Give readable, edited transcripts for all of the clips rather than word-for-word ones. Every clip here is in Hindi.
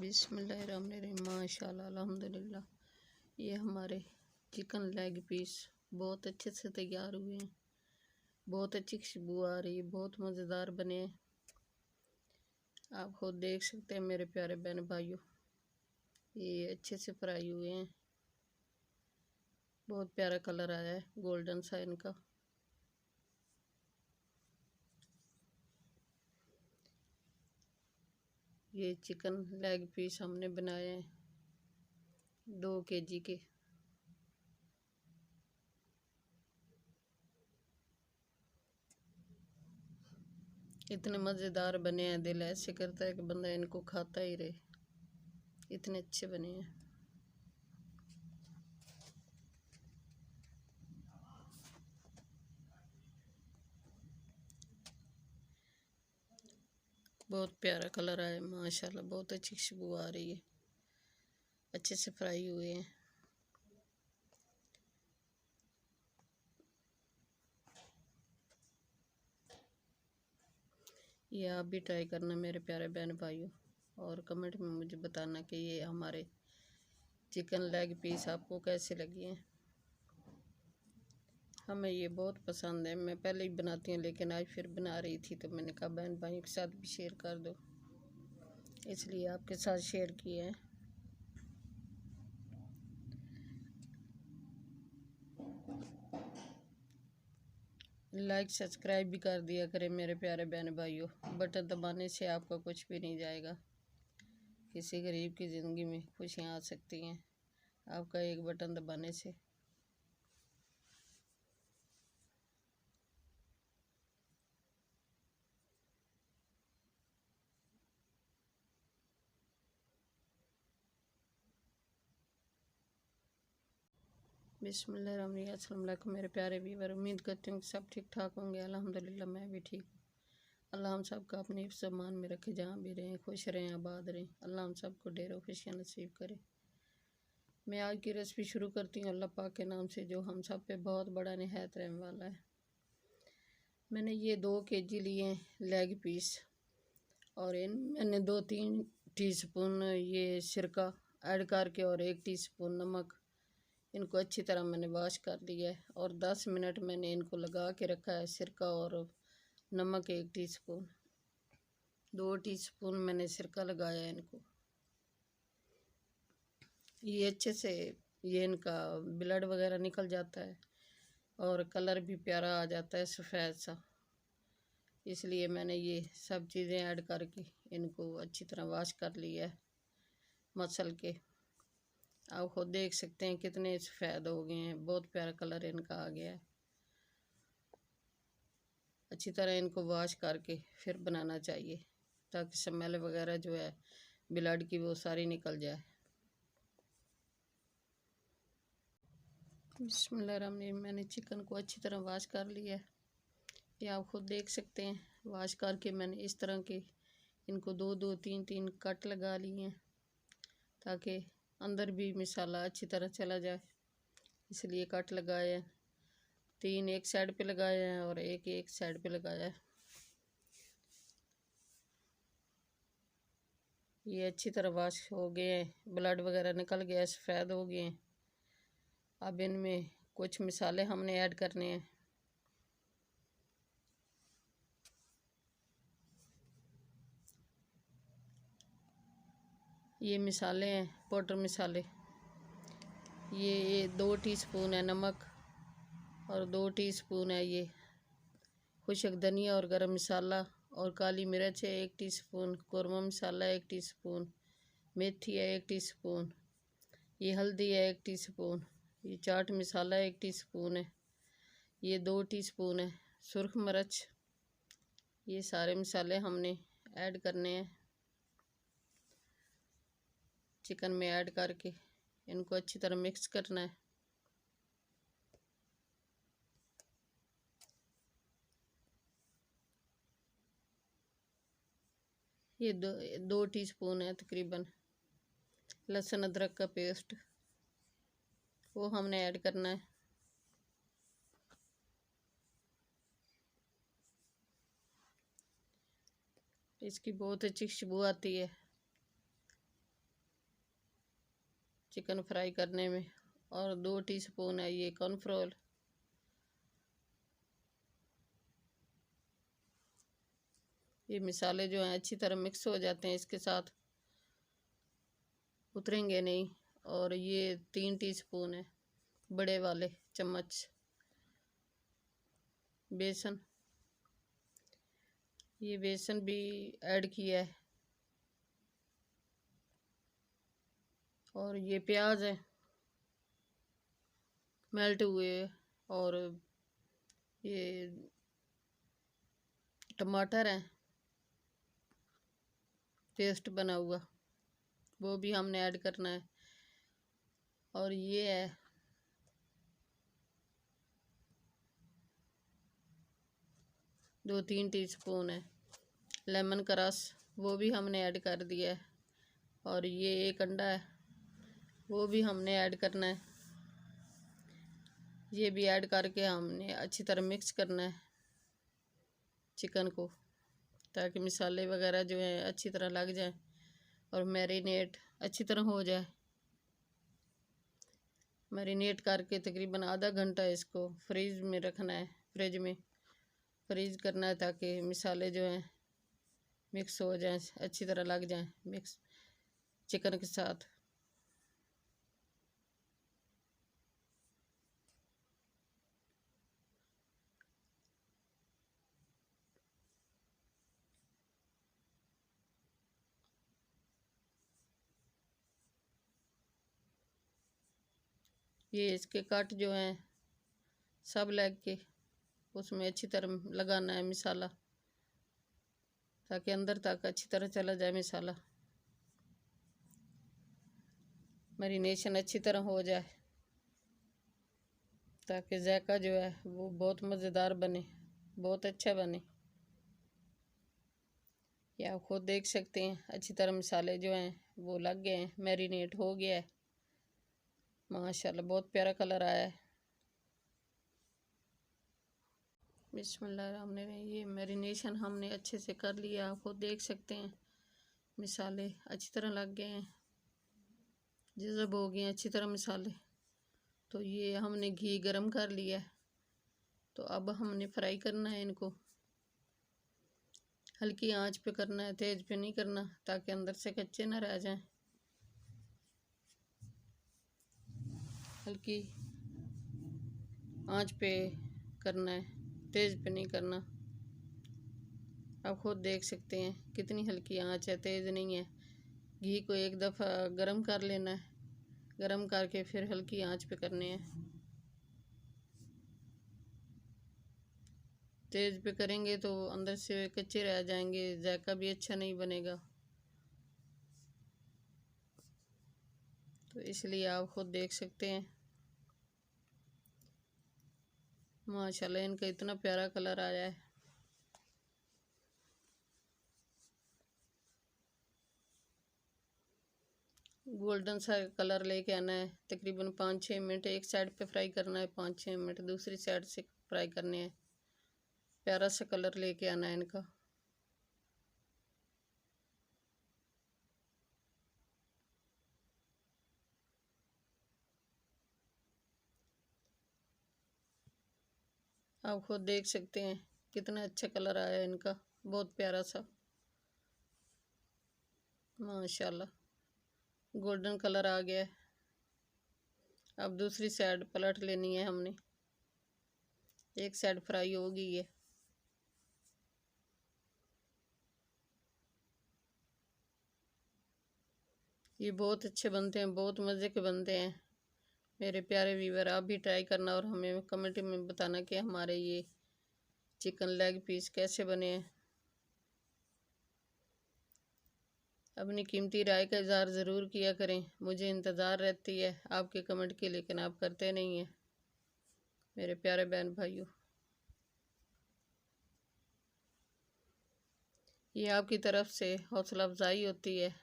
बिस्मिल्लाहिर्रहमानिर्रहीम। माशाल्लाह अल्हम्दुलिल्लाह। ये हमारे चिकन लेग पीस बहुत अच्छे से तैयार हुए हैं। बहुत अच्छी खुशबू आ रही है, बहुत मज़ेदार बने हैं। आप खुद देख सकते हैं मेरे प्यारे बहन भाइयों, ये अच्छे से फ्राई हुए हैं। बहुत प्यारा कलर आया है, गोल्डन सा इनका। ये चिकन लेग पीस हमने बनाए हैं 2 kg के। इतने मज़ेदार बने हैं, दिल ऐसे करता है कि बंदा इनको खाता ही रहे, इतने अच्छे बने हैं। बहुत प्यारा कलर आया माशाल्लाह, बहुत अच्छी खुशबू आ रही है, अच्छे से फ्राई हुए हैं। ये आप भी ट्राई करना मेरे प्यारे बहन भाइयों, और कमेंट में मुझे बताना कि ये हमारे चिकन लेग पीस आपको कैसे लगे हैं। हमें ये बहुत पसंद है, मैं पहले ही बनाती हूँ लेकिन आज फिर बना रही थी तो मैंने कहा बहन भाइयों के साथ भी शेयर कर दो, इसलिए आपके साथ शेयर किए हैं। लाइक सब्सक्राइब भी कर दिया करें मेरे प्यारे बहन भाइयों। बटन दबाने से आपका कुछ भी नहीं जाएगा। किसी गरीब की ज़िंदगी में खुशियाँ आ सकती हैं आपका एक बटन दबाने से। बिस्मिल्लाहिर्रहमानिर्रहीम। अस्सलाम वालेकुम मेरे प्यारे व्यूअर, उम्मीद करती हूँ कि सब ठीक ठाक होंगे। अल्हम्दुलिल्लाह मैं भी ठीक हूँ। अल्लाह हम सब का अपने हिफ्ज़-ए-मान में रखे, जहाँ भी रहें खुश रहें, आबाद रहें। अल्लाह हम सब को ढेरों खुशियाँ नसीब करे। मैं आज की रेसिपी शुरू करती हूँ अल्लाह पाक के नाम से, जो हम सब पे बहुत बड़ा निहायत रहने वाला है। मैंने ये 2 kg लिए हैं लेग पीस, और इन मैंने 2-3 टीस्पून ये सिरका ऐड करके और 1 टीस्पून नमक, इनको अच्छी तरह मैंने वॉश कर लिया है और 10 मिनट मैंने इनको लगा के रखा है। सिरका और नमक 1 टीस्पून, 2 टीस्पून मैंने सिरका लगाया है इनको। ये अच्छे से ये इनका ब्लड वगैरह निकल जाता है और कलर भी प्यारा आ जाता है सफ़ेद सा, इसलिए मैंने ये सब चीज़ें ऐड करके इनको अच्छी तरह वॉश कर लिया है मसल के। आप खुद देख सकते हैं कितने सफ़ेद हो गए हैं, बहुत प्यारा कलर इनका आ गया है। अच्छी तरह इनको वॉश करके फिर बनाना चाहिए ताकि स्मेल वगैरह जो है ब्लड की वो सारी निकल जाए। बिस्मिल्लाहिर्रहमानिर्रहीम। मैंने चिकन को अच्छी तरह वॉश कर लिया है, ये आप खुद देख सकते हैं। वॉश करके मैंने इस तरह के इनको 2-2 3-3 कट लगा लिए हैं ताकि अंदर भी मसाला अच्छी तरह चला जाए, इसलिए कट लगाए हैं। 3 एक साइड पे लगाया है और एक साइड पे लगाया है। ये अच्छी तरह वॉश हो गए हैं, ब्लड वगैरह निकल गया है, सफ़ेद हो गए हैं। अब इनमें कुछ मसाले हमने ऐड करने हैं। ये मसाले हैं पाउडर मसाले। ये 2 टीस्पून है नमक और 2 टीस्पून है ये खुशक धनिया और गरम मसाला, और काली मिर्च है 1 टीस्पून, कौरमा मसाला 1 टीस्पून, मेथी है 1 टीस्पून, ये हल्दी है 1 टीस्पून, ये चाट मसाला 1 टीस्पून है, ये 2 टीस्पून है सुरख मिर्च। ये सारे मसाले हमने ऐड करने हैं चिकन में ऐड करके, इनको अच्छी तरह मिक्स करना है। ये 2 टीस्पून है तकरीबन लहसुन अदरक का पेस्ट, वो हमने ऐड करना है। इसकी बहुत अच्छी खुशबू आती है। चिकन फ्राई करने में। और 2 टीस्पून है ये कॉर्नफ्लोर। ये मसाले जो हैं अच्छी तरह मिक्स हो जाते हैं, इसके साथ उतरेंगे नहीं। और ये 3 टीस्पून है बड़े वाले चम्मच बेसन। ये बेसन भी ऐड किया है। और ये प्याज है मेल्ट हुए। और ये टमाटर है पेस्ट बना हुआ, वो भी हमने ऐड करना है। और ये है 2-3 टीस्पून है लेमन का रस, वो भी हमने ऐड कर दिया है। और ये 1 अंडा है, वो भी हमने ऐड करना है। ये भी ऐड करके हमने अच्छी तरह मिक्स करना है चिकन को, ताकि मसाले वगैरह जो है अच्छी तरह लग जाए और मैरिनेट अच्छी तरह हो जाए। मैरिनेट करके तकरीबन आधा घंटा इसको फ्रीज में रखना है, फ्रिज में फ्रीज करना है, ताकि मसाले जो हैं मिक्स हो जाएं, अच्छी तरह लग जाएं मिक्स चिकन के साथ। ये इसके कट जो हैं सब लेग के उसमें अच्छी तरह लगाना है मसाला, ताकि अंदर तक अच्छी तरह चला जाए मसाला, मैरिनेशन अच्छी तरह हो जाए, ताकि जायका जो है वो बहुत मज़ेदार बने, बहुत अच्छा बने। ये आप खुद देख सकते हैं अच्छी तरह मसाले जो हैं वो लग गए हैं, मैरिनेट हो गया है माशाल्लाह, बहुत प्यारा कलर आया है। बिस्मिल्लाहिर्रहमानिर्रहीम। ये मैरिनेशन हमने अच्छे से कर लिया, आप खुद देख सकते हैं मसाले अच्छी तरह लग गए हैं, जज़ब हो गए हैं अच्छी तरह मसाले। तो ये हमने घी गरम कर लिया है, तो अब हमने फ्राई करना है इनको। हल्की आंच पे करना है, तेज़ पे नहीं करना, ताकि अंदर से कच्चे ना रह जाएं। हल्की आंच पे करना है, तेज़ पे नहीं करना। आप खुद देख सकते हैं कितनी हल्की आंच है, तेज़ नहीं है। घी को एक दफ़ा गरम कर लेना है, गरम करके फिर हल्की आंच पे करने हैं। तेज़ पे करेंगे तो अंदर से कच्चे रह जाएंगे, जायका भी अच्छा नहीं बनेगा। तो इसलिए आप खुद देख सकते हैं माशाल्लाह इनका इतना प्यारा कलर आया है। गोल्डन सा कलर लेके आना है, तकरीबन 5-6 मिनट एक साइड पे फ्राई करना है, 5-6 मिनट दूसरी साइड से फ्राई करने हैं। प्यारा सा कलर लेके आना है इनका। आप खुद देख सकते हैं कितना अच्छा कलर आया है इनका, बहुत प्यारा सा माशाल्लाह गोल्डन कलर आ गया है। अब दूसरी साइड पलट लेनी है हमने, एक साइड फ्राई होगी ये। ये बहुत अच्छे बनते हैं, बहुत मज़े के बनते हैं मेरे प्यारे व्यूवर। आप भी ट्राई करना और हमें कमेंट में बताना कि हमारे ये चिकन लेग पीस कैसे बने हैं। अपनी कीमती राय का इज़हार ज़रूर किया करें, मुझे इंतज़ार रहती है आपके कमेंट की, लेकिन आप करते नहीं हैं मेरे प्यारे बहन भाइयों। ये आपकी तरफ से हौसला अफजाई होती है,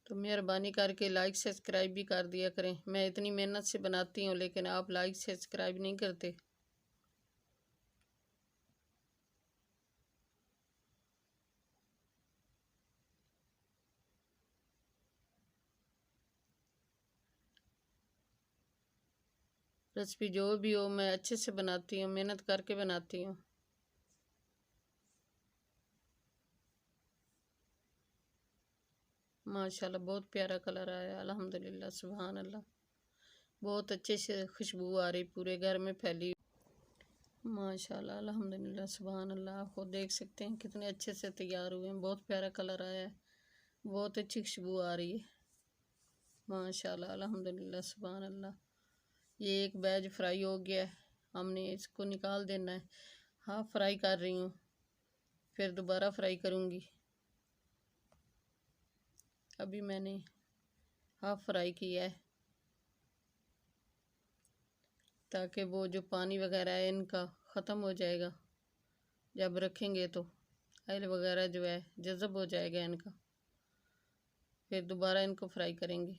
तो मेहरबानी करके लाइक सब्सक्राइब भी कर दिया करें। मैं इतनी मेहनत से बनाती हूँ, लेकिन आप लाइक सब्सक्राइब नहीं करते। रेसिपी जो भी हो मैं अच्छे से बनाती हूँ, मेहनत करके बनाती हूँ। माशाल्लाह बहुत प्यारा कलर आया, अल्हम्दुलिल्लाह, सुभान अल्लाह। बहुत अच्छे से खुशबू आ रही, पूरे घर में फैली। माशाल्लाह, अल्हम्दुलिल्लाह, सुभान अल्लाह। आप खुद देख सकते हैं कितने अच्छे से तैयार हुए हैं। बहुत प्यारा कलर आया है, बहुत अच्छी खुशबू आ रही है। माशाल्लाह, अल्हम्दुलिल्लाह, सुभान अल्लाह। ये एक बैच फ्राई हो गया है, हमने इसको निकाल देना है। हाफ फ्राई कर रही हूँ, फिर दोबारा फ्राई करूँगी। अभी मैंने हाफ फ्राई किया है ताकि वो जो पानी वगैरह है इनका ख़त्म हो जाएगा। जब रखेंगे तो ऑयल वगैरह जो है जज़ब हो जाएगा इनका। फिर दोबारा इनको फ्राई करेंगे।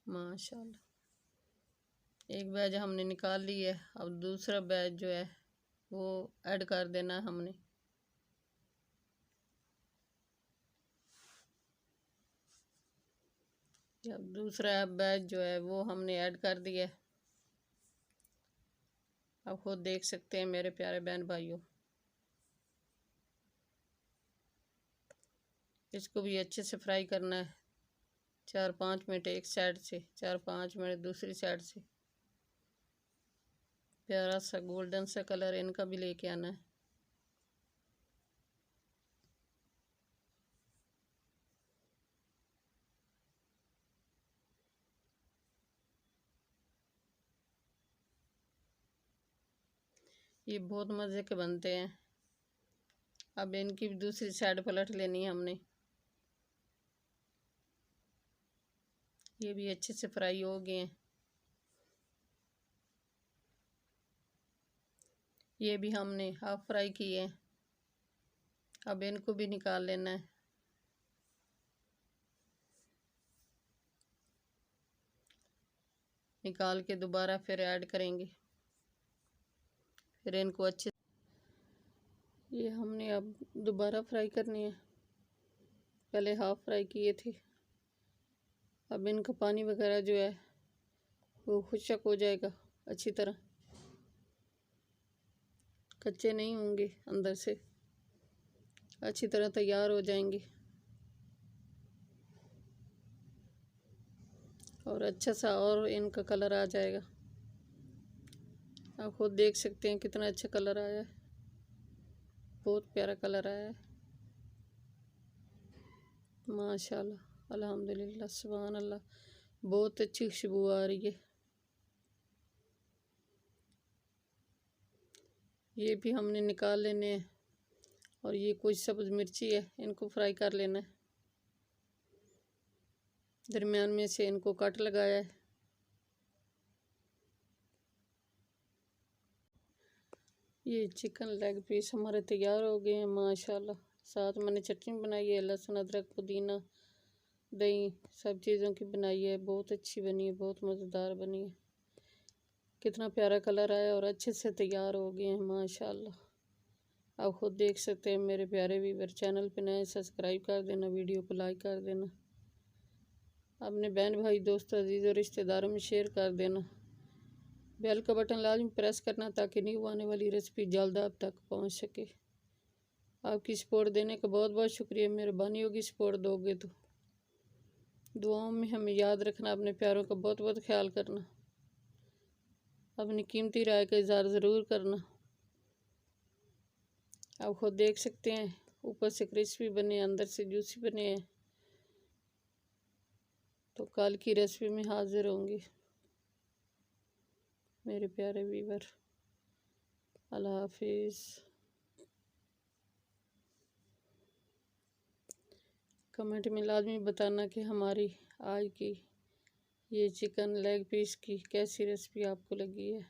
माशाल्लाह, एक बैच हमने निकाल ली है। अब दूसरा बैच जो है वो ऐड कर देना है हमने। अब दूसरा बैच जो है वो हमने ऐड कर दिया है। आप खुद देख सकते हैं मेरे प्यारे बहन भाइयों। इसको भी अच्छे से फ्राई करना है, 4-5 मिनट एक साइड से, 4-5 मिनट दूसरी साइड से। प्यारा सा गोल्डन सा कलर इनका भी लेके आना है। ये बहुत मज़े के बनते हैं। अब इनकी भी दूसरी साइड पलट लेनी है हमने। ये भी अच्छे से फ्राई हो गए हैं। ये भी हमने हाफ फ्राई किए हैं। अब इनको भी निकाल लेना है। निकाल के दोबारा फिर ऐड करेंगे। फिर इनको अच्छे, ये हमने अब दोबारा फ्राई करनी है। पहले हाफ फ्राई किए थे। अब इनका पानी वगैरह जो है वो खुशक हो जाएगा अच्छी तरह, कच्चे नहीं होंगे, अंदर से अच्छी तरह तैयार हो जाएंगे और अच्छा सा और इनका कलर आ जाएगा। आप खुद देख सकते हैं कितना अच्छा कलर आया है, बहुत प्यारा कलर आया है। माशाल्लाह, अल्हम्दुलिल्लाह, सुभान अल्लाह, बहुत अच्छी खुशबू आ रही है। ये भी हमने निकाल लेने हैं। और ये कुछ सब्ज़ मिर्ची है, इनको फ्राई कर लेना है। दरमियान में से इनको कट लगाया है। ये चिकन लेग पीस हमारे तैयार हो गए हैं माशाल्लाह। साथ मैंने चटनी बनाई है, लहसुन अदरक पुदीना दही सब चीज़ों की बनाई है। बहुत अच्छी बनी है, बहुत मज़ेदार बनी है। कितना प्यारा कलर आया और अच्छे से तैयार हो गए हैं माशाल्लाह। आप खुद देख सकते हैं मेरे प्यारे व्यूअर। चैनल पे नए सब्सक्राइब कर देना, वीडियो को लाइक कर देना, अपने बहन भाई दोस्त अजीज़ और रिश्तेदारों में शेयर कर देना। बेल का बटन लाजमी प्रेस करना ताकि न्यू आने वाली रेसिपी जल्द आप तक पहुंच सके। आपकी सपोर्ट देने का बहुत बहुत शुक्रिया। मेहरबानी होगी सपोर्ट दोगे तो। दुआओं में हमें याद रखना, अपने प्यारों का बहुत बहुत ख्याल करना, अपनी कीमती राय का इज़हार ज़रूर करना। आप खुद देख सकते हैं ऊपर से क्रिस्पी बने, अंदर से जूसी बने हैं। तो कल की रेसिपी में हाजिर होंगी मेरे प्यारे व्यूअर। अल्लाह हाफिज़। कमेंट में लाजमी बताना कि हमारी आज की ये चिकन लेग पीस की कैसी रेसिपी आपको लगी है।